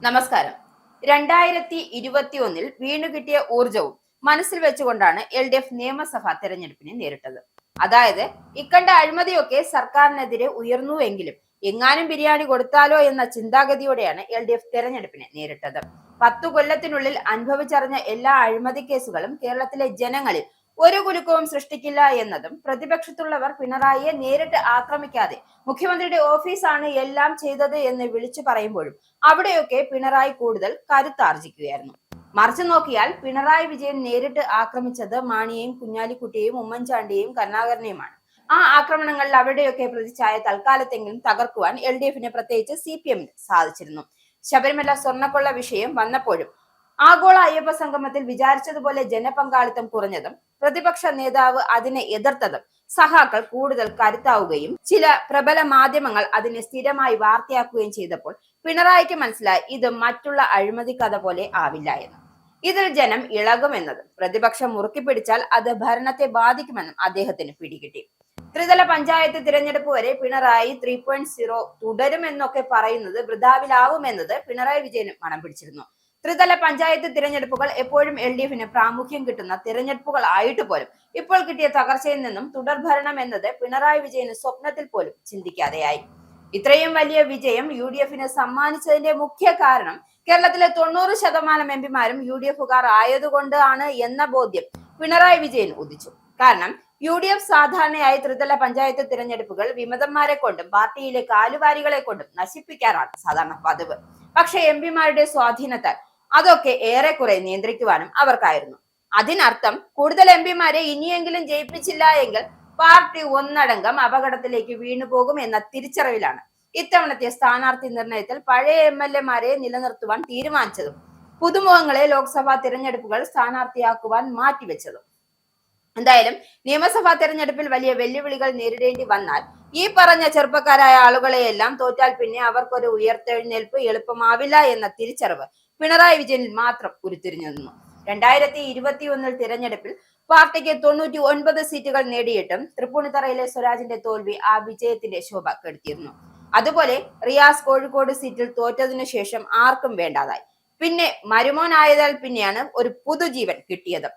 നമസ്കാരം. 2021 വീണുകിട്ടിയ ഊർജവും മനസ്സിൽ വെച്ചുകൊണ്ടാണ് LDF നിയമസഭാ തെരഞ്ഞെടുപ്പിനെ നേരിട്ടത്. അതായത് ഇക്കണ്ട അഴിമതിയൊക്കെ സർക്കാരിനെതിരെ ഉയർന്നുവെങ്കിലും എങ്ങാനും ബിരിയാണി കൊടുത്താലോ എന്ന ചിന്താഗതിയോടെയാണ് LDF തെരഞ്ഞെടുപ്പിനെ നേരിട്ടത്. 10 കൊല്ലത്തിനുള്ളിൽ അനുഭവിച്ചറിഞ്ഞ എല്ലാ അഴിമതി കേസുകളും കേരളത്തിലെ ജനങ്ങളിൽ ഒരു കുലുക്കവും സൃഷ്ടിക്കില്ല എന്നതും, പ്രതിപക്ഷത്തുള്ളവർ പിണറായിയെ നേരിട്ട് ആക്രമിക്കാതെ മുഖ്യമന്ത്രിയുടെ ഓഫീസാണ് എല്ലാം ചെയ്തത് എന്ന് വിളിച്ചു പറയുമ്പോഴും അവിടെയൊക്കെ പിണറായി കൂടുതൽ കരുത്താർജിക്കുകയായിരുന്നു. മറിച്ചു നോക്കിയാൽ പിണറായി വിജയൻ നേരിട്ട് ആക്രമിച്ചത് മാണിയെയും കുഞ്ഞാലിക്കുട്ടിയെയും ഉമ്മൻചാണ്ടിയെയും കരുണാകരനെയുമാണ്. ആ ആക്രമണങ്ങളിൽ അവിടെയൊക്കെ പ്രതിച്ഛായ തൽക്കാലത്തെങ്കിലും തകർക്കുവാൻ LDFന്, പ്രത്യേകിച്ച് CPMന് സാധിച്ചിരുന്നു. ശബരിമല സ്വർണ്ണക്കൊള്ള വിഷയം വന്നപ്പോഴും ആഗോള അയ്യപ്പ സംഗമത്തിൽ വിചാരിച്ചതുപോലെ ജനപങ്കാളിത്തം കുറഞ്ഞതും പ്രതിപക്ഷ നേതാവ് അതിനെ എതിർത്തതും സഹാക്കൾ കൂടുതൽ കരുത്താവുകയും ചില പ്രബല മാധ്യമങ്ങൾ അതിനെ സ്ഥിരമായി വാർത്തയാക്കുകയും ചെയ്തപ്പോൾ പിണറായിക്ക് മനസ്സിലായി ഇത് മറ്റുള്ള അഴിമതി കഥ പോലെ ആവില്ല എന്ന്. ഇതിൽ ജനം ഇളകുമെന്നതും പ്രതിപക്ഷം മുറുക്കി പിടിച്ചാൽ അത് ഭരണത്തെ ബാധിക്കുമെന്നും അദ്ദേഹത്തിന് പിടികിട്ടി. ത്രിതല പഞ്ചായത്ത് തിരഞ്ഞെടുപ്പ് വരെ പിണറായി 3.0 തുടരുമെന്നൊക്കെ പറയുന്നത് വൃഥാവിലാവുമെന്നത് പിണറായി വിജയനും മണം പിടിച്ചിരുന്നു. ത്രിതല പഞ്ചായത്ത് തിരഞ്ഞെടുപ്പുകൾ എപ്പോഴും LDFന് പ്രാമുഖ്യം കിട്ടുന്ന തിരഞ്ഞെടുപ്പുകൾ ആയിട്ട് പോലും ഇപ്പോൾ കിട്ടിയ തകർച്ചയിൽ നിന്നും തുടർഭരണം എന്നത് പിണറായി വിജയന് സ്വപ്നത്തിൽ പോലും ചിന്തിക്കാതെയായി. ഇത്രയും വലിയ വിജയം UDFന് സമ്മാനിച്ചതിന്റെ മുഖ്യ കാരണം കേരളത്തിലെ 90% MPമാരും UDFുകാർ ആയതുകൊണ്ടാണ് എന്ന ബോധ്യം പിണറായി വിജയൻ ഉദിച്ചു. കാരണം UDF സാധാരണയായി ത്രിതല പഞ്ചായത്ത് തിരഞ്ഞെടുപ്പുകൾ വിമതന്മാരെ കൊണ്ടും പാർട്ടിയിലെ കാലുവാരികളെ കൊണ്ടും നശിപ്പിക്കാറാണ് സാധാരണ പതിവ്. പക്ഷെ MPമാരുടെ സ്വാധീനത്താൽ അതൊക്കെ ഏറെക്കുറെ നിയന്ത്രിക്കുവാനും അവർക്കായിരുന്നു. അതിനർത്ഥം കൂടുതൽ MPമാരെ ഇനിയെങ്കിലും ജയിപ്പിച്ചില്ല എങ്കിൽ പാർട്ടി ഒന്നടങ്കം അപകടത്തിലേക്ക് വീണുപോകും എന്ന തിരിച്ചറിവിലാണ് ഇത്തവണത്തെ സ്ഥാനാർത്ഥി നിർണയത്തിൽ പഴയ MLAമാരെ നിലനിർത്തുവാൻ തീരുമാനിച്ചതും പുതുമുഖങ്ങളെ ലോക്സഭാ തിരഞ്ഞെടുപ്പുകൾ സ്ഥാനാർത്ഥിയാക്കുവാൻ മാറ്റിവെച്ചതും. എന്തായാലും നിയമസഭാ തെരഞ്ഞെടുപ്പിൽ വലിയ വെല്ലുവിളികൾ നേരിടേണ്ടി വന്നാൽ ഈ പറഞ്ഞ ചെറുപ്പക്കാരായ ആളുകളെയെല്ലാം തോറ്റാൽ പിന്നെ അവർക്കൊരു ഉയർത്തെഴുന്നേൽപ്പ് എളുപ്പമാവില്ല എന്ന തിരിച്ചറിവ് പിണറായി വിജയനിൽ മാത്രം ഉരുത്തിരിഞ്ഞു നിന്നു. 2021 തിരഞ്ഞെടുപ്പിൽ പാർട്ടിക്ക് 99 സീറ്റുകൾ നേടിയിട്ടും തൃപ്പൂണിത്തറയിലെ സ്വരാജിന്റെ തോൽവി ആ വിജയത്തിന്റെ ശോഭ കെടുത്തിയിരുന്നു. അതുപോലെ റിയാസ് കോഴിക്കോട് സീറ്റിൽ തോറ്റതിനു ശേഷം ആർക്കും വേണ്ടാതായി. പിന്നെ മരുമോനായതാൽ പിന്നെയാണ് ഒരു പുതുജീവൻ കിട്ടിയത്.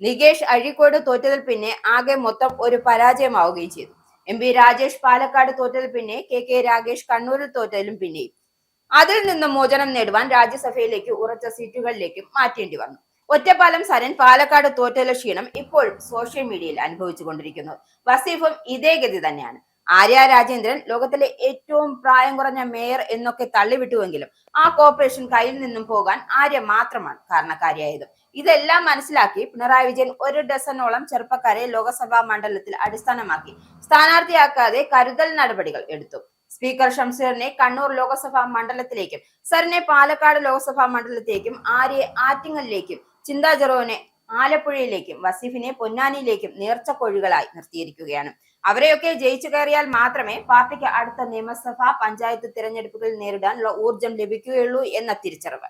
നികേഷ് അഴീക്കോട് തോറ്റതിൽ പിന്നെ ആകെ മൊത്തം ഒരു പരാജയമാവുകയും ചെയ്തു. MP രാജേഷ് പാലക്കാട് തോറ്റതിൽ പിന്നെ KK രാഗേഷ് കണ്ണൂരിൽ തോറ്റതിലും പിന്നെയും അതിൽ നിന്നും മോചനം നേടുവാൻ രാജ്യസഭയിലേക്ക് ഉറച്ച സീറ്റുകളിലേക്കും മാറ്റേണ്ടി വന്നു. ഒറ്റപ്പാലം സരൻ പാലക്കാട് തോറ്റയിലെ ക്ഷീണം ഇപ്പോഴും സോഷ്യൽ മീഡിയയിൽ അനുഭവിച്ചു കൊണ്ടിരിക്കുന്നു. വസീഫും ഇതേ ഗതി തന്നെയാണ്. ആര്യ രാജേന്ദ്രൻ ലോകത്തിലെ ഏറ്റവും പ്രായം കുറഞ്ഞ മേയർ എന്നൊക്കെ തള്ളിവിട്ടുവെങ്കിലും ആ കോർപ്പറേഷൻ കയ്യിൽ നിന്നും പോകാൻ ആര്യ മാത്രമാണ് കാരണക്കാരിയായത്. ഇതെല്ലാം മനസ്സിലാക്കി പിണറായി വിജയൻ 1 ഡസനോളം ചെറുപ്പക്കാരെ ലോക്സഭാ മണ്ഡലത്തിൽ അടിസ്ഥാനമാക്കി സ്ഥാനാർത്ഥിയാക്കാതെ കരുതൽ നടപടികൾ എടുത്തു. സ്പീക്കർ ഷംസീറിനെ കണ്ണൂർ ലോക്സഭാ മണ്ഡലത്തിലേക്കും സരിനെ പാലക്കാട് ലോക്സഭാ മണ്ഡലത്തിലേക്കും ആര്യയെ ആറ്റിങ്ങലിലേക്കും ചിന്താ ജെറോനെ ആലപ്പുഴയിലേക്കും വസീഫിനെ പൊന്നാനിയിലേക്കും നേർച്ചക്കൊഴികളായി നിർത്തിയിരിക്കുകയാണ്. അവരെയൊക്കെ ജയിച്ചു കയറിയാൽ മാത്രമേ പാർട്ടിക്ക് അടുത്ത നിയമസഭാ പഞ്ചായത്ത് തിരഞ്ഞെടുപ്പുകൾ നേരിടാൻ ഊർജം ലഭിക്കുകയുള്ളൂ എന്ന തിരിച്ചറിവ്.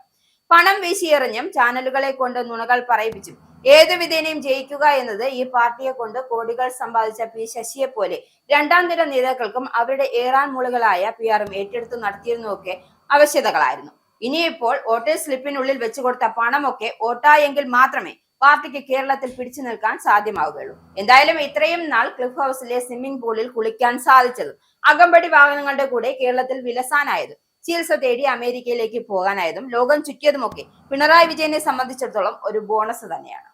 പണം വീശിയെറിഞ്ഞും ചാനലുകളെ കൊണ്ട് നുണകൾ പറയിപ്പിച്ചും ഏതു വിധേനയും ജയിക്കുക എന്നത് ഈ പാർട്ടിയെ കൊണ്ട് കോടികൾ സമ്പാദിച്ച P ശശിയെ പോലെ രണ്ടാം നിര നേതാക്കൾക്കും അവരുടെ ഏറാൻ മൂളുകളായ PR-ഉം ഏറ്റെടുത്തു നടത്തിയിരുന്നതൊക്കെ ആവശ്യകതകളായിരുന്നു. ഇനിയിപ്പോൾ വോട്ടേഴ്സ് സ്ലിപ്പിനുള്ളിൽ വെച്ചുകൊടുത്ത പണമൊക്കെ വോട്ടായെങ്കിൽ മാത്രമേ പാർട്ടിക്ക് കേരളത്തിൽ പിടിച്ചു നിൽക്കാൻ സാധ്യമാവുകയുള്ളൂ. എന്തായാലും ഇത്രയും നാൾ ക്ലിഫ് ഹൗസിലെ സ്വിമ്മിംഗ് പൂളിൽ കുളിക്കാൻ സാധിച്ചതും അകമ്പടി വാഹനങ്ങളുടെ കൂടെ കേരളത്തിൽ വിലസാനായതും ചികിത്സ തേടി അമേരിക്കയിലേക്ക് പോകാനായതും ലോകം ചുറ്റിയതുമൊക്കെ പിണറായി വിജയനെ സംബന്ധിച്ചിടത്തോളം ഒരു ബോണസ് തന്നെയാണ്.